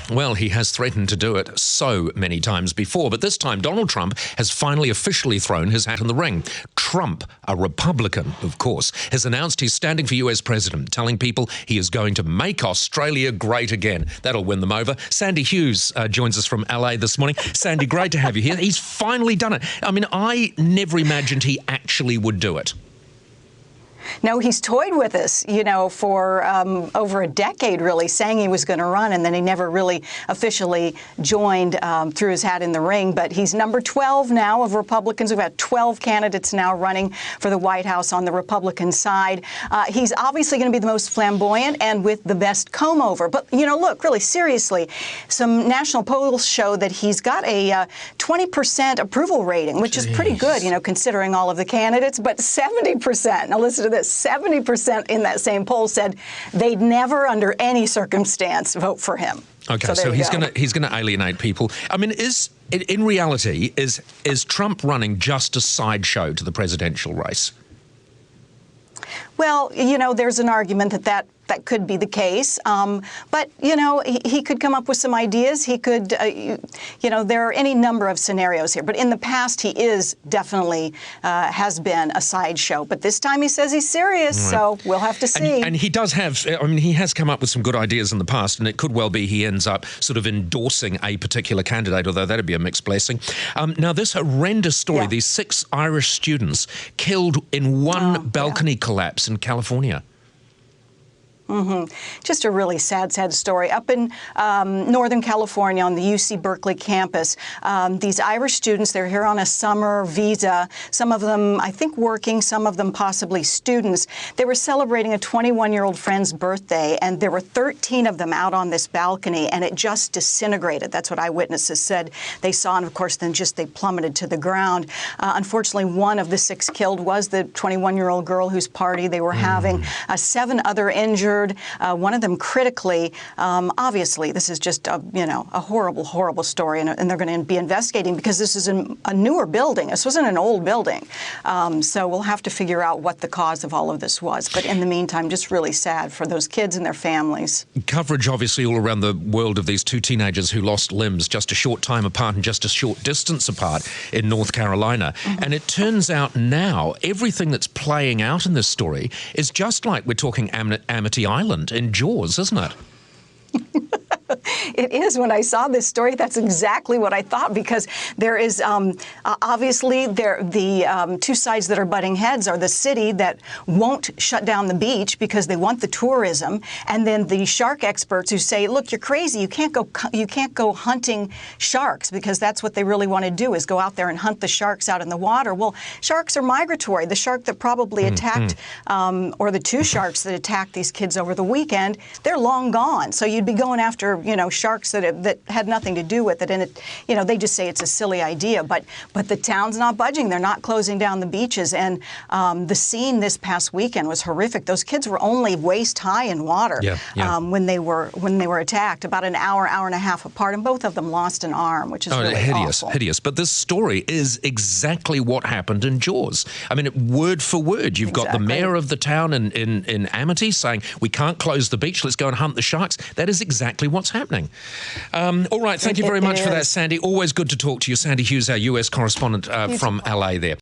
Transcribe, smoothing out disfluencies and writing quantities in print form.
Well, he has threatened to do it so many times before, but this time Donald Trump has finally officially thrown his hat in the ring. Trump, a Republican, of course, has announced he's standing for US president, telling people he is going to make Australia great again. That'll win them over. Sandy Hughes joins us from LA this morning. Sandy, great to have you here. He's finally done it. I mean, I never imagined he actually would do it. No, he's toyed with us, for over a decade, really, saying he was going to run, and then he never really officially joined, threw his hat in the ring. But he's number 12 now of Republicans. We've got 12 candidates now running for the White House on the Republican side. He's obviously going to be the most flamboyant and with the best comb-over. But, look, really, seriously, some national polls show that he's got a 20% approval rating, which is pretty good, considering all of the candidates. But 70%, now listen to this, 70% in that same poll said they'd never, under any circumstance, vote for him. Okay, so he's going to alienate people. I mean, in reality, is Trump running just a sideshow to the presidential race? Well, there's an argument that could be the case. But, he could come up with some ideas. He could, there are any number of scenarios here. But in the past, he is definitely has been a sideshow. But this time he says he's serious, right. So we'll have to see. And he does have, he has come up with some good ideas in the past, and it could well be he ends up sort of endorsing a particular candidate, although that'd be a mixed blessing. Now, this horrendous story, these 6 Irish students killed in one balcony collapse in California. Just a really sad story. Up in Northern California on the UC Berkeley campus, these Irish students, they're here on a summer visa, some of them, I think, working, some of them possibly students. They were celebrating a 21-year-old friend's birthday, and there were 13 of them out on this balcony, and it just disintegrated. That's what eyewitnesses said they saw, and of course, then they plummeted to the ground. Unfortunately, one of the 6 killed was the 21-year-old girl whose party they were having. 7 other injured. One of them critically. Obviously, this is just a horrible, horrible story, and they're going to be investigating because this is a newer building. This wasn't an old building, so we'll have to figure out what the cause of all of this was. But in the meantime, just really sad for those kids and their families. Coverage, obviously, all around the world of these 2 teenagers who lost limbs just a short time apart and just a short distance apart in North Carolina. And it turns out now everything that's playing out in this story is just like we're talking Amity Island in Jaws, isn't it? It is. When I saw this story, that's exactly what I thought, because there is obviously the 2 sides that are butting heads are the city that won't shut down the beach because they want the tourism, and then the shark experts who say, look, you're crazy. You can't go hunting sharks, because that's what they really want to do, is go out there and hunt the sharks out in the water. Well, sharks are migratory. The shark that probably attacked, or the 2 sharks that attacked these kids over the weekend, they're long gone. So you'd be going after sharks that had nothing to do with it, and they just say it's a silly idea. But the town's not budging. They're not closing down the beaches, and the scene this past weekend was horrific. Those kids were only waist high in water when they were attacked, about an hour and a half apart, and both of them lost an arm, which is really hideous. But this story is exactly what happened in Jaws. I mean, word for word, you've got the mayor of the town in Amity saying, we can't close the beach, let's go and hunt the sharks. That is exactly what's happening. All right, thank you very much for that, Sandy. Always good to talk to you. Sandy Hughes, our US correspondent from LA there.